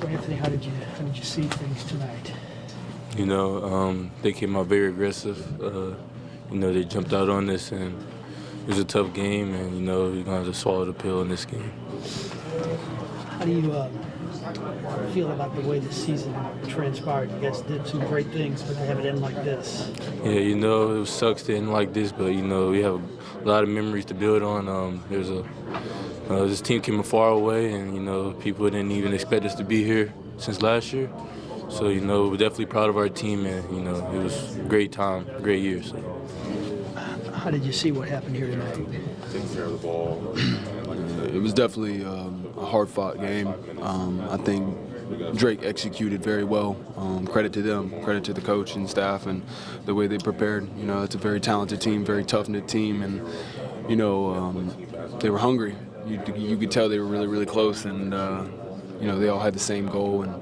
Anthony, how did you see things tonight? You know, they came out very aggressive. They jumped out on us, and it was a tough game, and, we're going to have to swallow the pill in this game. How do you feel about the way the season transpired? You guys did some great things, but to have it end like this. Yeah, it sucks to end like this, but, we have a lot of memories to build on. This team came far away, and, people didn't even expect us to be here since last year. So, we're definitely proud of our team, and, it was a great time, great year. So. How did you see what happened here tonight? Taking care of the ball. It was definitely a hard-fought game. I think Drake executed very well. Credit to them, credit to the coach and staff and the way they prepared. It's a very talented team, very tough-knit team, and, they were hungry. You could tell they were really, really close, and, they all had the same goal, and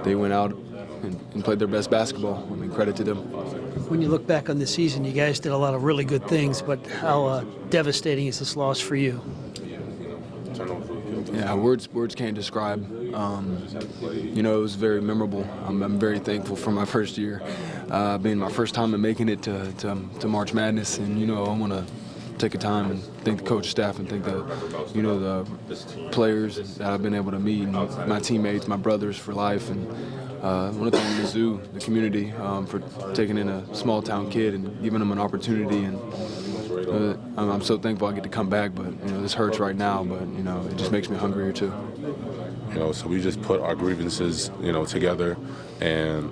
they went out and played their best basketball. I mean, credit to them. When you look back on the season, you guys did a lot of really good things, but how devastating is this loss for you? Yeah, words can't describe. It was very memorable. I'm very thankful for my first year, being my first time in making it to March Madness, and I want to take a time and thank the coach, staff, and thank the players that I've been able to meet, and my teammates, my brothers for life, and I want to thank Mizzou, the community, for taking in a small town kid and giving him an opportunity. And I'm so thankful I get to come back. But this hurts right now. But it just makes me hungrier too. So we just put our grievances, together, and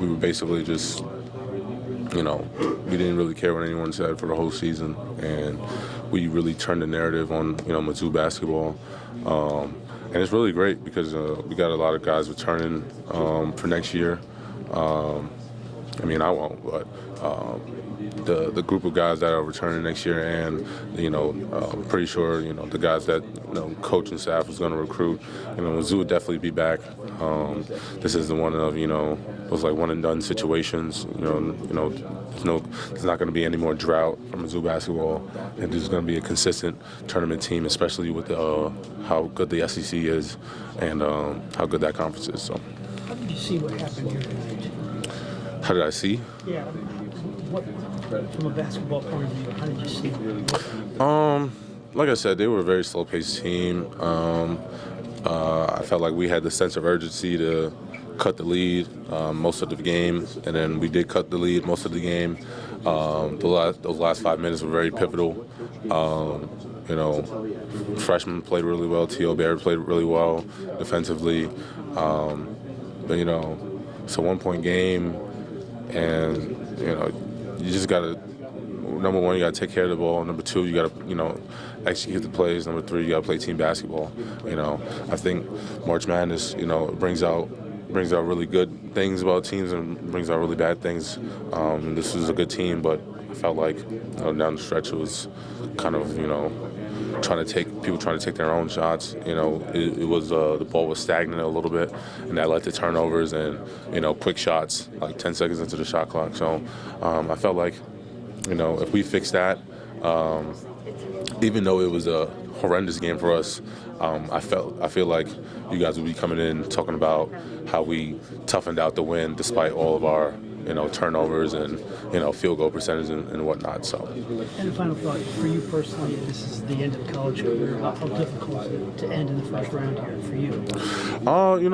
we were basically just, we didn't really care what anyone said for the whole season, and we really turned the narrative on, Mizzou basketball. And it's really great because we got a lot of guys returning for next year. I won't, but the group of guys that are returning next year, and I'm pretty sure the guys that coach and staff was going to recruit, Mizzou would definitely be back. This is the one of those like one and done situations. There's not going to be any more drought for Mizzou basketball, and there's going to be a consistent tournament team, especially with how good the SEC is and how good that conference is. So. How did you see what happened here tonight? How did I see? Yeah, from a basketball point of view, how did you see it? Like I said, they were a very slow-paced team. I felt like we had the sense of urgency to cut the lead most of the game, and then we did cut the lead most of the game. Those last 5 minutes were very pivotal. Freshmen played really well. T.O. Barrett played really well defensively. It's a one-point game, and you just gotta. Number one, you gotta take care of the ball. Number two, you gotta execute the plays. Number three, you gotta play team basketball. I think March Madness brings out really good things about teams and brings out really bad things. This was a good team, but I felt like down the stretch it was kind of trying to take their own shots. It was the ball was stagnant a little bit, and that led to turnovers and quick shots like 10 seconds into the shot clock. So I felt like if we fix that, even though it was a horrendous game for us, I feel like you guys will be coming in talking about how we toughened out the win despite all of our turnovers and field goal percentage and whatnot. So. And a final thought for you personally, this is the end of college career. How difficult is it to end in the first round here for you?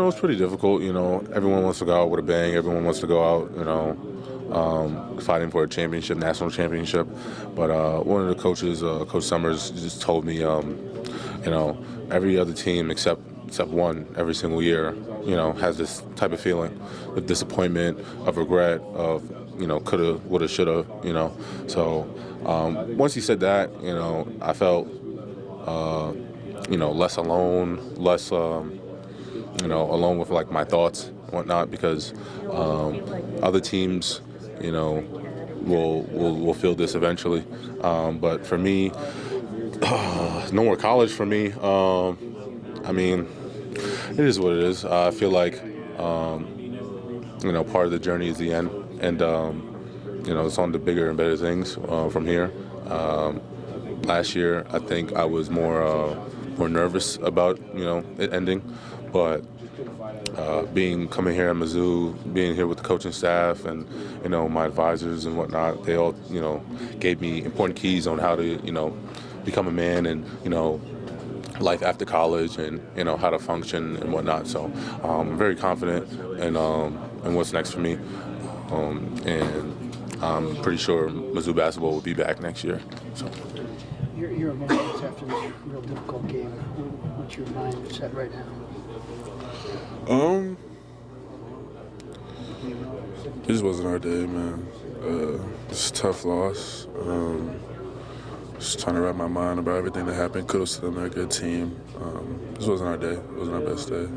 It's pretty difficult. Everyone wants to go out with a bang. Everyone wants to go out. Fighting for a championship, national championship. But one of the coaches, Coach Summers, just told me, every other team except one every single year, has this type of feeling of disappointment, of regret, of, coulda, woulda, shoulda, So once he said that, I felt, less alone, less, alone with like my thoughts and whatnot, because other teams, will feel this eventually. But for me, no more college for me. It is what it is. I feel like, part of the journey is the end, and it's on to bigger and better things from here. Last year, I think I was more more nervous about, it ending. But coming here at Mizzou, being here with the coaching staff and, my advisors and whatnot, they all, gave me important keys on how to, become a man and, life after college and, how to function and whatnot. So I'm very confident in what's next for me. And I'm pretty sure Mizzou-basketball will be back next year. So. Your emotions after this real difficult game, what's your mind set right now? This wasn't our day, man. It's a tough loss. Just trying to wrap my mind about everything that happened. Kudos to them, they're a good team. This wasn't our day. It wasn't our best day.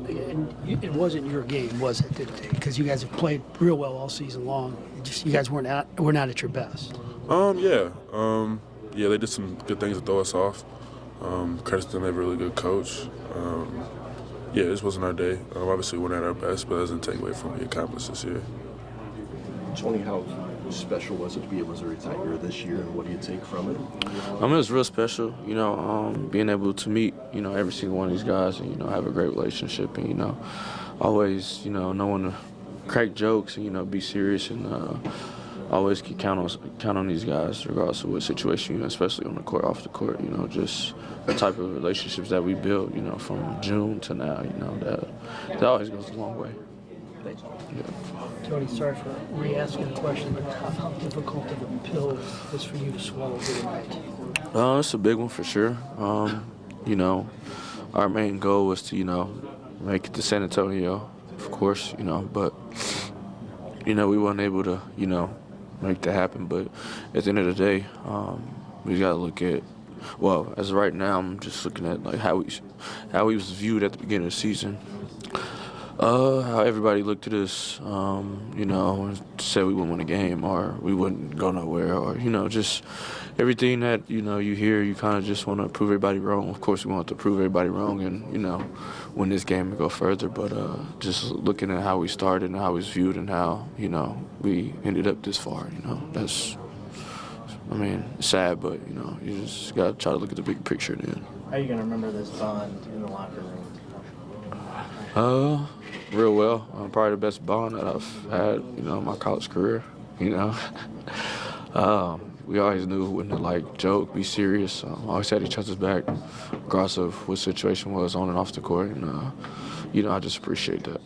Yeah. And it wasn't your game, was it? Because you guys have played real well all season long. You guys were not at your best. Yeah, they did some good things to throw us off. Credit to them, they have a really good coach. Yeah, this wasn't our day. Obviously, we weren't at our best, but that doesn't take away from what we accomplished this year. Tony, how special was it to be a Missouri Tiger this year, and what do you take from it? It was real special, being able to meet, every single one of these guys and, have a great relationship and, always, knowing to crack jokes and, be serious and always can count on these guys regardless of what situation, especially on the court, off the court, just the type of relationships that we build, from June to now, that always goes a long way. Thanks. Yeah. Tony, sorry for re-asking the question, but how difficult of a pill was for you to swallow tonight? It's a big one for sure. Our main goal was to, make it to San Antonio, of course, but, we weren't able to, make that happen. But at the end of the day, we got to look at, well, as of right now, I'm just looking at like how he was viewed at the beginning of the season. How everybody looked at us, and said we wouldn't win a game or we wouldn't go nowhere or, just everything that, you hear, you kind of just want to prove everybody wrong. Of course, we want to prove everybody wrong and, win this game and go further. But just looking at how we started and how we was viewed and how, we ended up this far, that's, it's sad, but, you just got to try to look at the big picture then. How are you going to remember this bond in the locker room? Real well. Probably the best bond that I've had, in my college career, We always knew when to, joke, be serious. Always had each other's back, regardless of what situation was on and off the court. And, I just appreciate that.